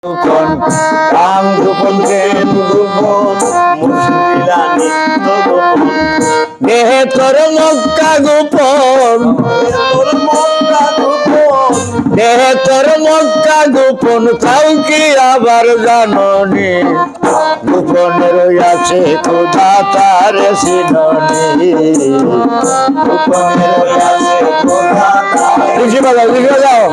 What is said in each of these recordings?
গোপন রাম গোপন প্রেম গোপন মুর্শিদিলা নিত্য গোপন দেহে তোর মক্কা গোপন দেহে তোর মক্কা গোপন তাও কি আবার জাননি গোপনের আছে খোদা তার সিননি গোপনের আছে খোদা লিখে যাও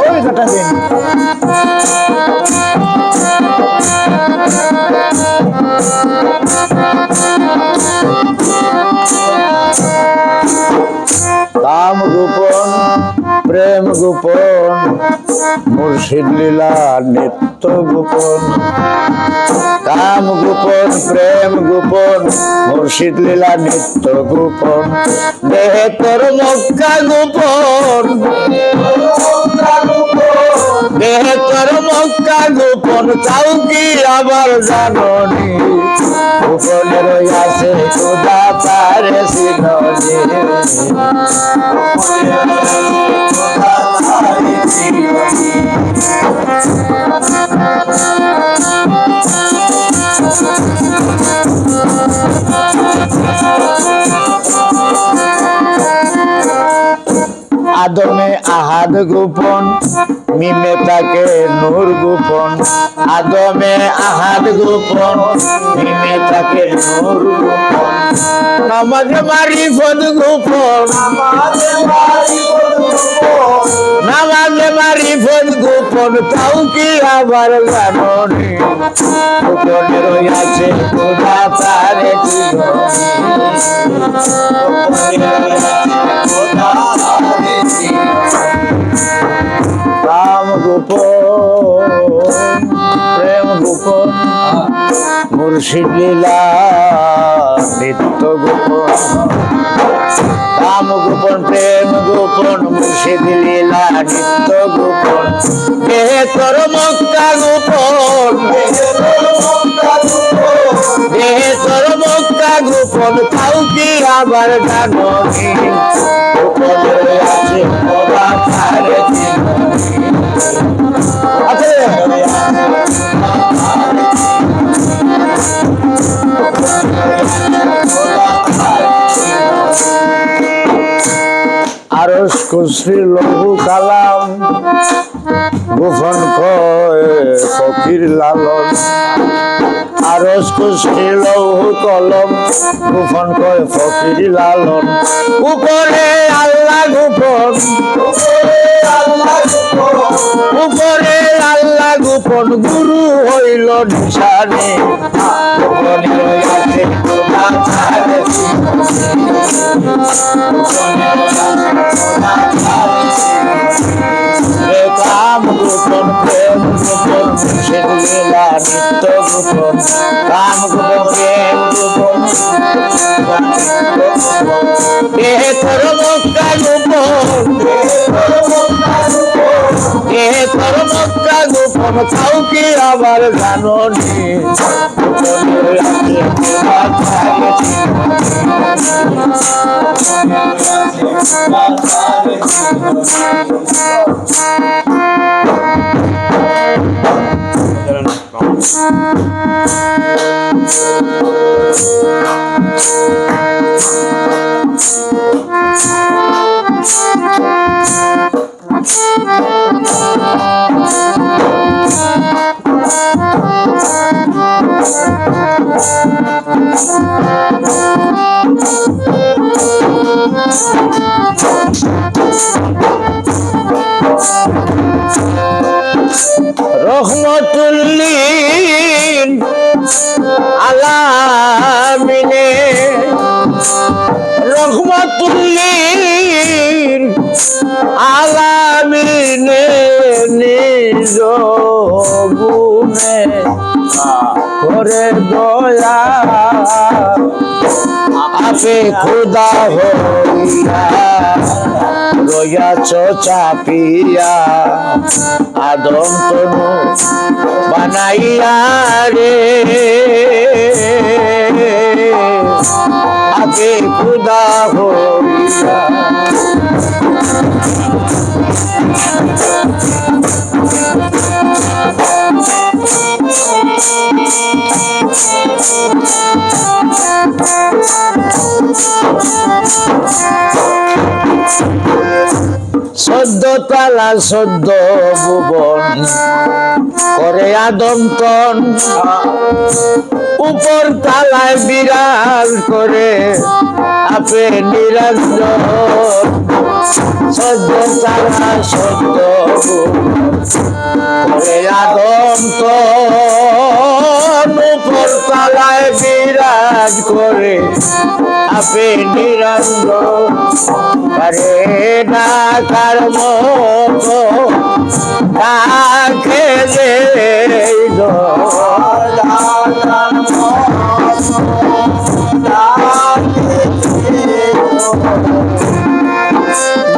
ওই কথা দিন কাম গোপন প্রেম গোপন মুর্শিদ লীলা নিত্য গোপন কাম গোপন প্রেম গোপন মুর্শিদ লীলা নিত্য গোপন দেহে তোর মক্কা গোপন দেহে তোর মক্কা গোপন তাও কি আবার জাননি গোপনের আছে খোদা তার সিননি আদমে আহাদ গোপন মিমে তাকে নূর গোপন আদমে আহাদ গোপন মিমে তাকে নূর গোপন নামাজে মারিফত গোপন নামাজে মারিফত গোপন তাও কি আবার জাননি গোপনের আছে খোদা তার রাম গোপন প্রেম গোপন মুর্শিদ লীলা নিত্য গোপন রাম গোপন প্রেম গোপন মুর্শিদ লীলা নিত্য গোপন দেহে তোর মক্কা গোপন দেহে তোর মক্কা গোপন তাও কি আবার জাননি গোপনের আছে খোদা তার আরশ কুরসি লৌহ কালাম গোপন কয় ফকির লালন আরশ কুরসি লৌহ কলম গোপন কয় ফকির লালন উপরে আল্লাহ গোপন উপরে আল্লাহ গোপন গুরু হইল নিশানে গোপনের আছে খোদা তার কাম গোপন প্রেম গোপন মুর্শিদ লীলা নিত্য গোপন কাম গোপন প্রেম গোপন দেহে তোর মক্কা গোপন দেহে তোর মক্কা গোপন তাও কি আবার জাননি গোপনের আছে খোদা রহমতুল্লিল আলামিনে রহমতুল্লিল আলামিনে নিজ গুণে করে দয়া আপে খোদা হইয়া রয়াছ চাপিয়া আদম তনু বানাইয়া রে আপে খোদা হইয়া তালা 14 ভুবন করে আদমতন, উপর তালায় বিরাজ করে আপে নিরঞ্জন। 14 তালা 14 করে আদমতন, উপর তালায় বিরাজ করে আপে নিরঞ্জন। আরে ডাকার মতো ডাকে যে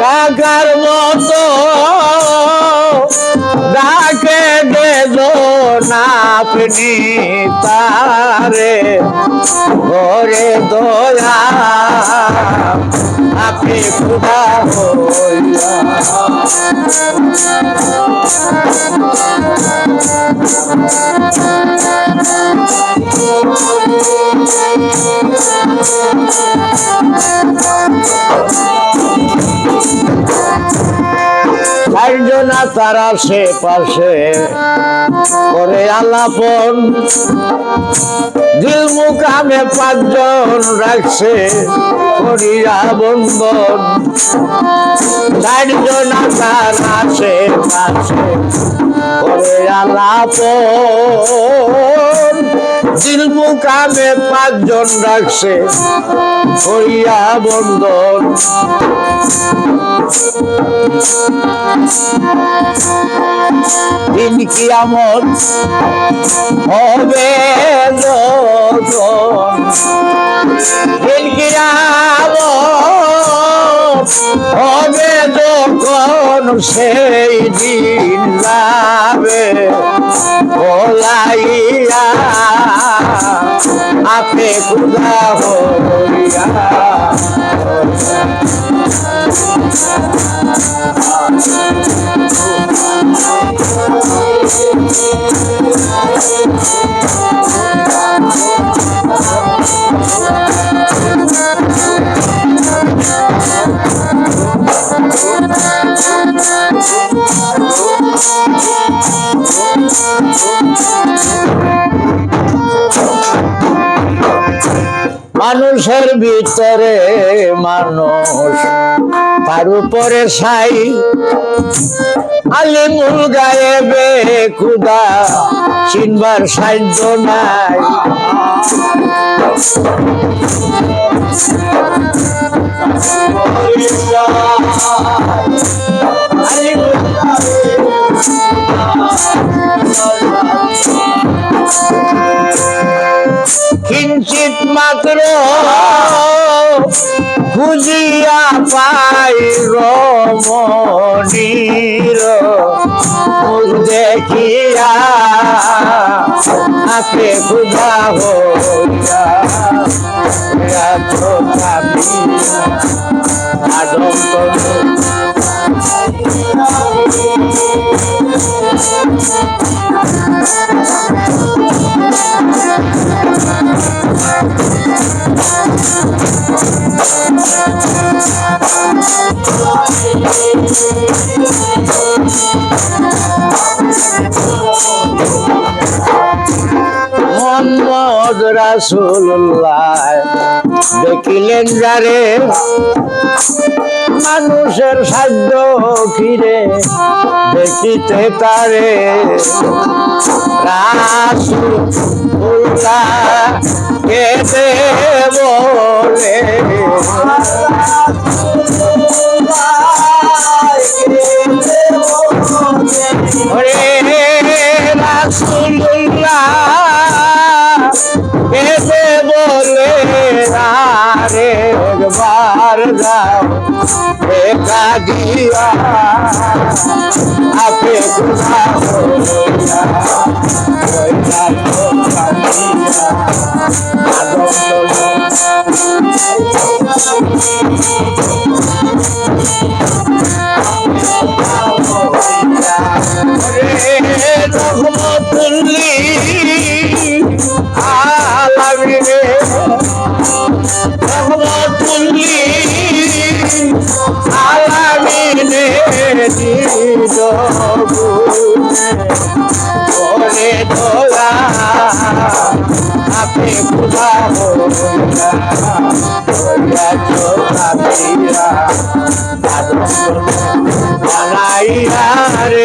ডাকার মতো ডাকে দেজো না আপনি তারে ঘরে দয়া আপনি খুদা হইয়া। চারজনা তার আশেপাশে করে আলাপন, দিল মুকামে 5 জন রাখছে করিয়া বন্ধন। চারজনা তার আশেপাশে করে আলাপন, দিল মুকামে 5 জন রাখছে করিয়া বন্ধন। দিন কিয়ামত হবে যখন, দিন কিয়ামত হবে যখন, সেই দিন যাবে বলাইয়া আপে খুদা হইয়া। মানুষের ভিতরে মানুষ, তার উপরে সাই আলিমুল গায়েবে খুদা চিনবার সাধ্য নাই। কিঞ্চিত মাত্র খুঁজিয়া পাই রমণীর মুখ দেখিয়া আপে খুদা হইয়া। আদম মুহাম্মদ রাসূলুল্লাহ দেখিলেন যারে, মানুষের সাধ্য কিরে দেখিতে তারে। রাসূলুল্লাহ কেঁদে বলে, রাসূলুল্লাহ কেঁদে বলে, আরে একবার যাও দেখা দিয়া আপে খুদা হইয়া। রহমতুল্লিল আলামিনে, রহমতুল্লিল আলামিনে রে দয়া আপনি খুদা হইয়া চোখাপিয়া বানাইয়া রে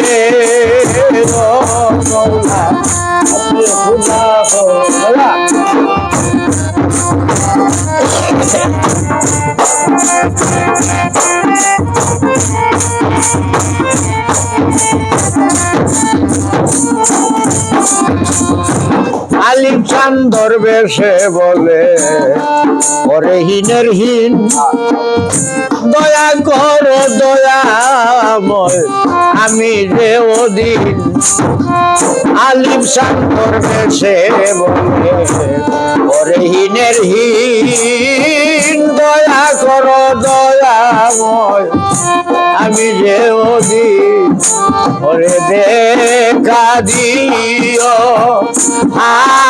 মৌলা আপনি খুদা হইয়া আলিম চান্দর বেশে বলে ওরে হীনের হীন দয়া করো দয়াময় আমি যে ওদিন আলিম চান্দর বেশে বলে ওরে হীনের হীন দয়া করো দয়াময় আমি যে ওদিন ওরে দেখা দিও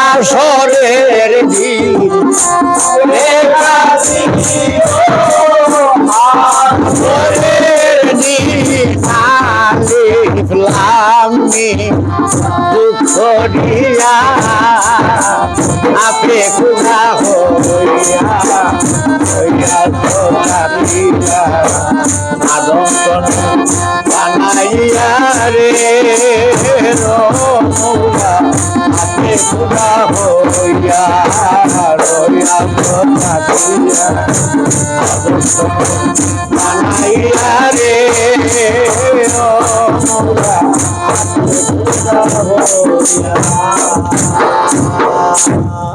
আসরের দিন দেখা দিও আসরের দিন আলিফ লাম মিম দুঃখ দিয়া আপনি খুদা হইয়া চোখাপিয়া আদম বানাইয়া রে মৌলা আপনি খুদা হইয়া রইয়া চোখাপিয়া আদম বানাইয়া রে মৌলা আপনি খুদা হইয়া